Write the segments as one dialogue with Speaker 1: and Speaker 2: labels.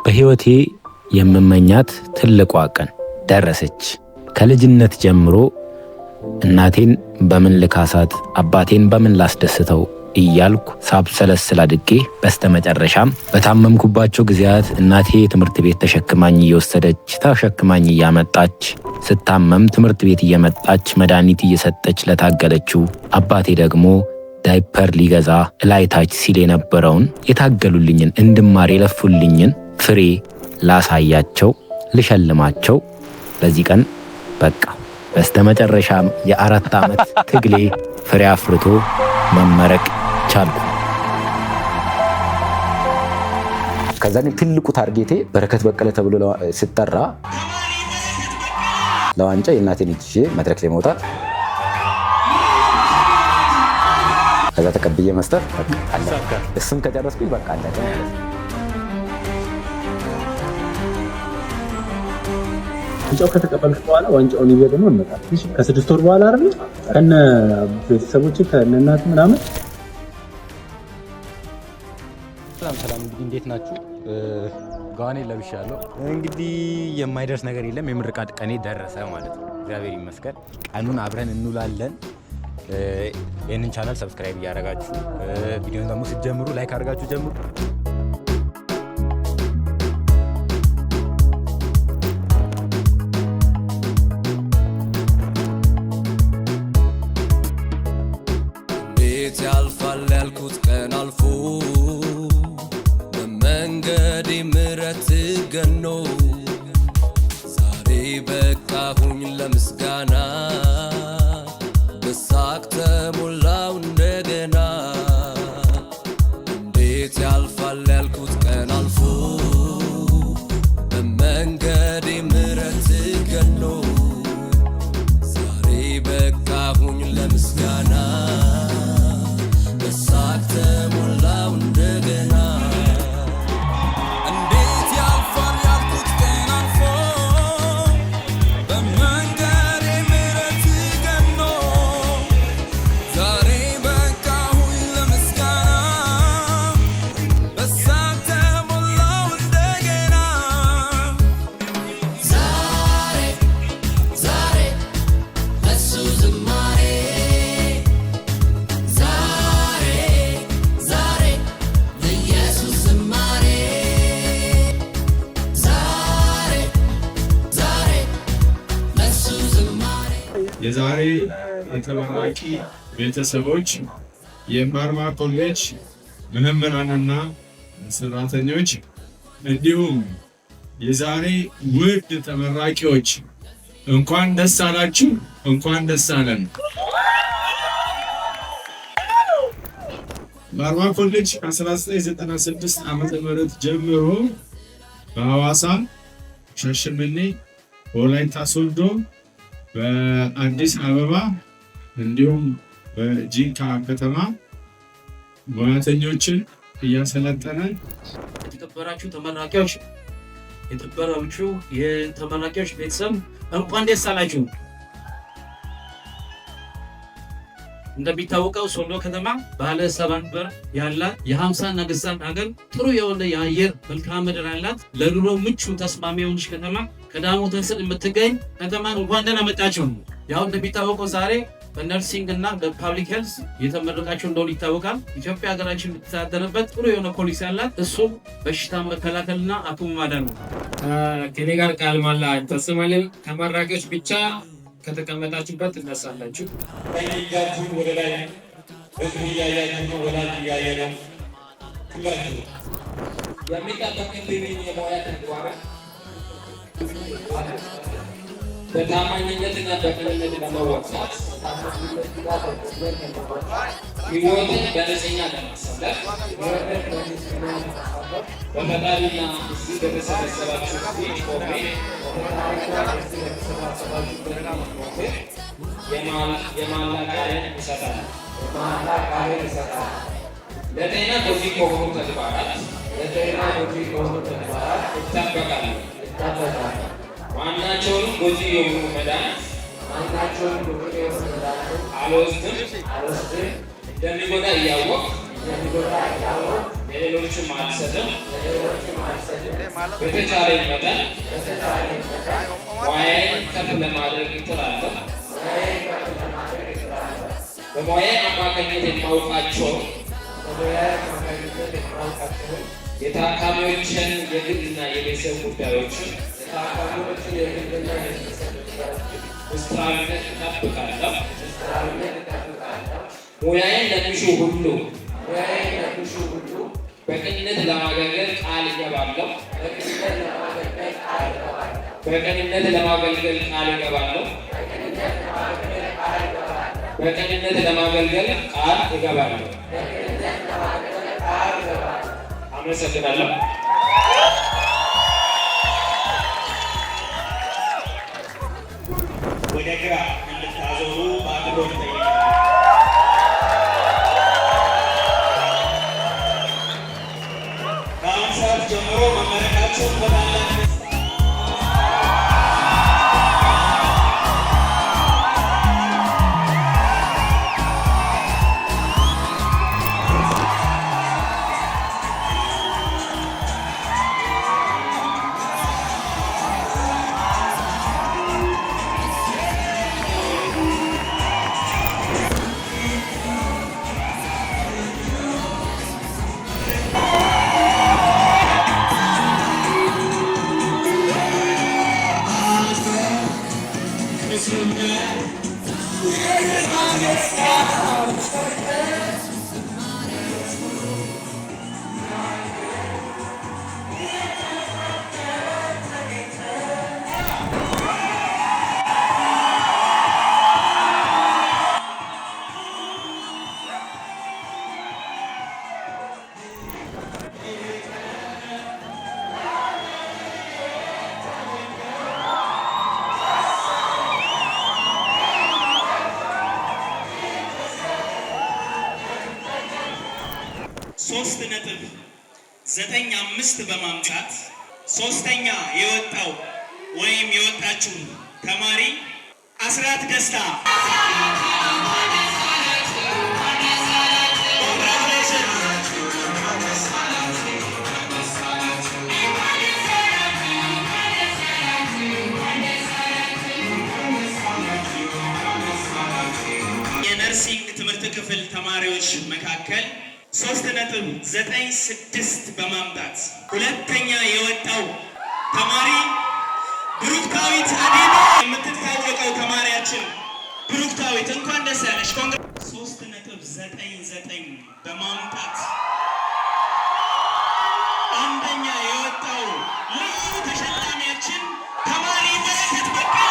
Speaker 1: በሕይወቴ የምመኛት ትልቋ ቀን ደረሰች። ከልጅነት ጀምሮ እናቴን በምን ልካሳት፣ አባቴን በምን ላስደስተው እያልኩ ሳብሰለስል አድጌ በስተመጨረሻም በታመምኩባቸው ጊዜያት እናቴ ትምህርት ቤት ተሸክማኝ እየወሰደች ተሸክማኝ እያመጣች ስታመም ትምህርት ቤት እየመጣች መድኃኒት እየሰጠች ለታገለችው አባቴ ደግሞ ዳይፐር ሊገዛ እላይታች ሲል የነበረውን የታገሉልኝን እንድማር የለፉልኝን ፍሬ ላሳያቸው ልሸልማቸው ለዚህ ቀን በቃ። በስተመጨረሻም የ4 ዓመት ትግሌ ፍሬ አፍርቶ መመረቅ ቻልኩ።
Speaker 2: ከዛ ግን ትልቁ ታርጌቴ በረከት በቀለ ተብሎ ሲጠራ ለዋንጫ የእናቴን እጅ መድረክ ላይ መውጣት፣ ከዛ ተቀብዬ መስጠት አለ። እሱን ከጨረስኩኝ በቃ አለቀ።
Speaker 3: ዋንጫው ከተቀበልክ በኋላ ዋንጫውን ይዘህ ደግሞ እንመጣለን። ከ6 ወር በኋላ አይደል ከነ ቤተሰቦች ከነ እናት ምናምን።
Speaker 1: ሰላም እንግዲህ እንዴት ናችሁ? ጋዋኔ ለብሻለሁ። እንግዲህ የማይደርስ ነገር የለም። የምርቃት ቀኔ ደረሰ ማለት ነው። እግዚአብሔር ይመስገን። ቀኑን አብረን እንውላለን። ይህንን ቻናል ሰብስክራይብ እያደረጋችሁ ቪዲዮን ደግሞ ስትጀምሩ ላይክ አድርጋችሁ ጀምሩ።
Speaker 4: እንዴት ያልፋል ያልኩት ቀን አልፎ በመንገዴ ምሕረት ገኖ ዛሬ በቃሁኝ ለምስጋና በሳቅ ተሞላው እንደገና። እንዴት ያልፋል ያልኩት ቀን አልፎ በመንገዴ ምሕረት ገኖ ዛሬ በቃሁኝ ለምስጋና በሳቅ ተሞላው እንደገና። እንዴት ያልፋል ያልኩት ቀን አልፎ በመንገዴ ምሕረት ገኖ ዛሬ በቃሁኝ ለምስጋና በሳቅ ተሞላው እንደገና። ዛሬ ለሱ ዝማሬ ዛሬ ለኢየሱስ ዝማሬ ዛሬ ለሱ ዝማሬ።
Speaker 5: የዛሬ የተመራቂ ቤተሰቦች፣ የማርማ ኮሌጅ መምህራንና ሰራተኞች እንዲሁም የዛሬ ውድ ተመራቂዎች እንኳን ደስ አላችሁ፣ እንኳን ደስ አለን። ማርማ ኮሌጅ ከ1996 ዓመተ ምህረት ጀምሮ በሐዋሳ፣ ሻሸመኔ፣ ወላይታ ሶዶ፣ በአዲስ አበባ እንዲሁም በጂንካ ከተማ ሙያተኞችን እያሰለጠነ
Speaker 6: የተከበራችሁ ተመራቂዎች፣ የተከበራችሁ የተመራቂዎች ቤተሰብ እንኳን ደስ አላችሁ። እንደሚታወቀው ሶዶ ከተማ ባለ 7 በር ያላት የ50 ነገስታት ሀገር ጥሩ የሆነ የአየር መልክዓ ምድር ያላት ለኑሮ ምቹ ተስማሚ የሆነች ከተማ ከዳሞት ስር የምትገኝ ከተማ እንኳን ደህና መጣችሁ። ያው እንደሚታወቀው ዛሬ በነርሲንግ እና በፓብሊክ ሄልዝ የተመረቃችሁ እንደሆነ ይታወቃል። ኢትዮጵያ ሀገራችን የምትተዳደርበት ጥሩ የሆነ ፖሊሲ ያላት እሱም በሽታ መከላከልና አክሙ ማዳን ነው።
Speaker 7: ከኔ ጋር ቃል ማላ ተስማለን። ተመራቂዎች ብቻ ከተቀመጣችሁበት ትነሳላችሁ።
Speaker 8: ከእጃችሁን ወደ ላይ ህዝቡ እያያችሁ ነው፣ ወላጅ እያየ ነው። ሁላችሁ
Speaker 7: የሚጠበቅብኝ የሙያ ተግባራት በታማኝነትና በቅንነት ለመወጣት ሕይወትን በንጽህና ለማሳለፍ በፈጣሪና እዚህ በተሰበሰባችሁ ፊት ቆሜ የማላ ቃሌን እሰጣለሁ። ለጤና ጎጂ ከሆኑ ተግባራት እጠበቃለሁ። ማናቸውንም ጎጂ የሆኑ መድኃኒት አልወስድም። እንደሚጎዳ እያወቅሁ ለሌሎችም አልሰጥም። በተቻለኝ መጠን ሙያዬን ከፍ ለማድረግ እጥራለሁ። በሙያዬ አማካኝነት የማውቃቸው የታካሚዎችን የግልና የቤተሰብ ጉዳዮችን ምስጢራዊነት እጠብቃለሁ። ሙያዬን ለሚሹ ሁሉ በቅንነት ለማገልገል ቃል እገባለሁ። በቅንነት ለማገልገል ቃል እገባለሁ። በቅንነት ለማገልገል ቃል እገባለሁ። አመሰግናለሁ።
Speaker 9: ወደ ግራ እንድታዞሩ በአክብሮት እጠይቃለሁ። ከአሁን ሰዓት ጀምሮ መመረቃቸውን በታላቅ ደስታ ሶስት ነጥብ 95 በማምጣት ሶስተኛ የወጣው ወይም የወጣችው ተማሪ አስራት ደስታ የነርሲንግ ትምህርት ክፍል ተማሪዎች መካከል 3.96 በማምጣት ሁለተኛ የወጣው ተማሪ ብሩክታዊት አዴና የምትታወቀው ተማሪያችን ብሩክታዊት እንኳን ደስ ያለሽ። 3.99 በማምጣት አንደኛ የወጣው ልዩ ተሸላሚያችን ተማሪ በረከት በቀለ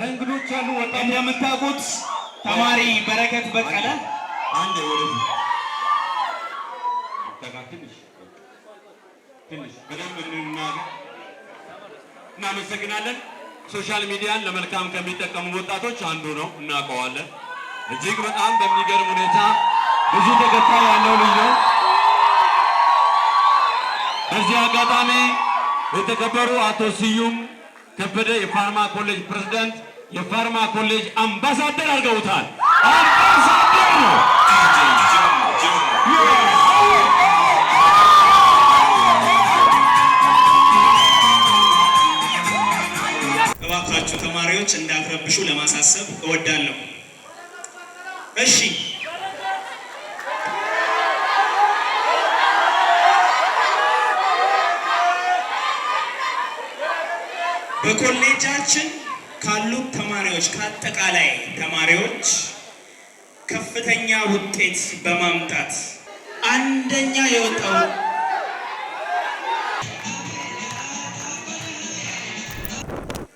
Speaker 8: እንግዶች አሉ። ወጣ እንደምታውቁት ተማሪ በረከት በቀለ አንድ ወደ ትንሽ በደንብ እንናገር። እናመሰግናለን። ሶሻል ሚዲያን ለመልካም ከሚጠቀሙ ወጣቶች አንዱ ነው፣ እናውቀዋለን። እጅግ በጣም በሚገርም ሁኔታ ብዙ ተከታይ ያለው ልጅ ነው። በዚህ አጋጣሚ የተከበሩ አቶ ስዩም ከበደ የፋርማ ኮሌጅ ፕሬዝዳንት የፋርማ ኮሌጅ አምባሳደር አድርገውታል። አምባሳደር ነው።
Speaker 9: እባካችሁ ተማሪዎች እንዳትረብሹ ለማሳሰብ እወዳለሁ። እሺ በኮሌጃችን ካሉት ተማሪዎች ከአጠቃላይ ተማሪዎች ከፍተኛ ውጤት በማምጣት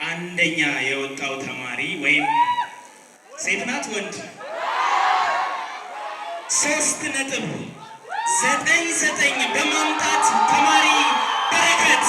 Speaker 9: አንደኛ የወጣው ተማሪ ወይም ሴት ናት ወንድ 3.99 በማምጣት ተማሪ በረከት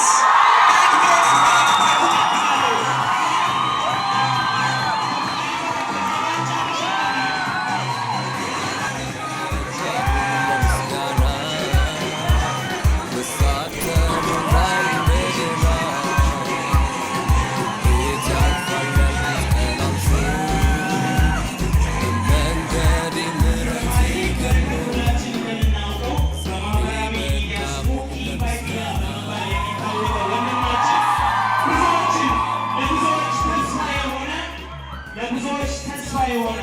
Speaker 9: ለብዙዎች ተስፋ የሆነ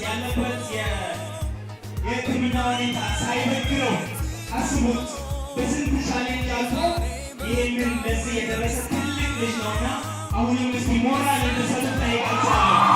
Speaker 9: ያለበት የሕክምና ሁኔታ ሳይበግረው አስቡት። በስንት ቻሌንጅ አልፎ ይህንን ለዚህ የደረሰ ትልቅ ልጅ ነውና አሁንም እስኪ ሞራል እንድሰጡት ጠይቃቸዋለሁ።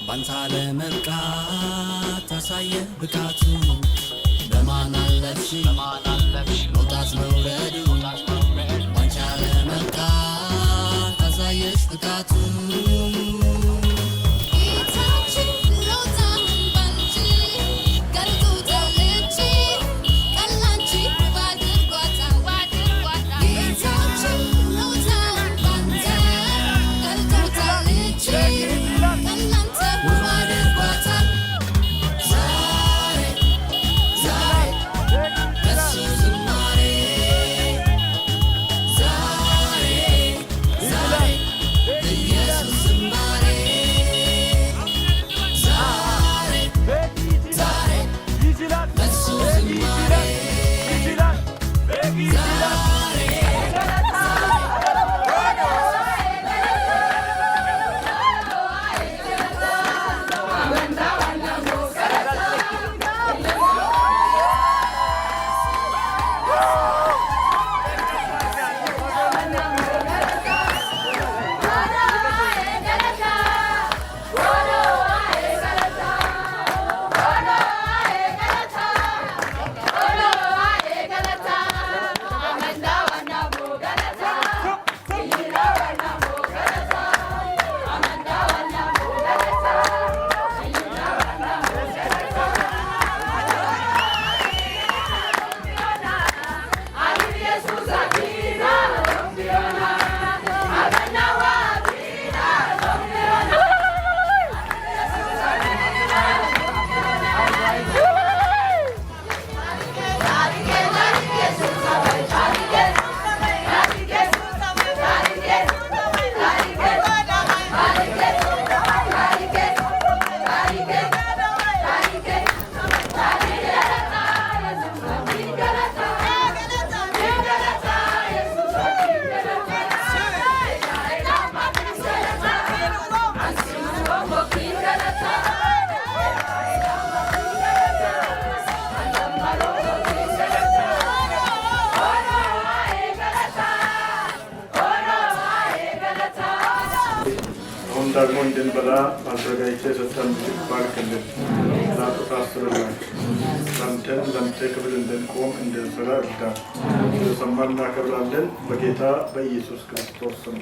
Speaker 9: ባንታ ለመብቃት ታሳየ ብቃቱ በማን አለፍሽ መውጣት መውረዱ ባንቻ ለመብቃት ታሳየሽ ብቃቱ
Speaker 4: Let's
Speaker 5: ደግሞ እንድንበላ አዘጋጅተህ የሰጠን ምግብ ባርክልን። ላጡት አስብልን። ለአንተ ክብር እንድንቆም እንድንሰራ እርዳን። ስለሰማን እናከብራለን። በጌታ በኢየሱስ ክርስቶስ ስም